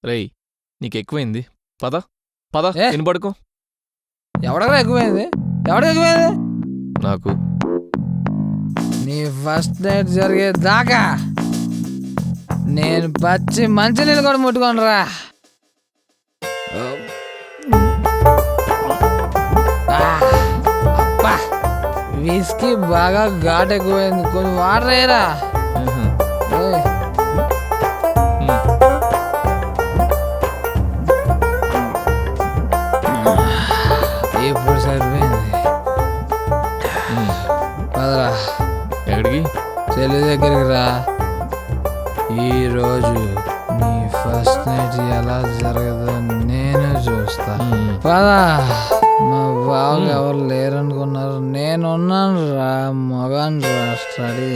రేయ్ నీకెక్కువైంది. పద పద ఏ? తిని పడుకో. ఎవడగా ఎక్కువైంది? ఎవడగా ఎక్కువైంది? నాకు నీ ఫస్ట్ నైట్ జరిగేదాకా నేను పచ్చి మంచినీళ్ళు కూడా ముట్టుకోనరా. అబ్బా విస్కీ బాగా ఘాట్ ఎక్కువైంది, కొంచెం వాటర్ వేయరా. ఆహా. ఏయ్, ఉమ్. ఇప్పుడు సరిపోయింది. ఉమ్. పదరా ఎక్కడికి? చెల్లి దగ్గరికి రా. ఈరోజు నీ ఫస్ట్ నైట్ ఎలా జరగదో నేను చూస్తా. ఉమ్. పదా, మా బావకి ఎవరు లేరనుకున్నారు, నేనున్నాను రా, మగాను రా, స్టడీ.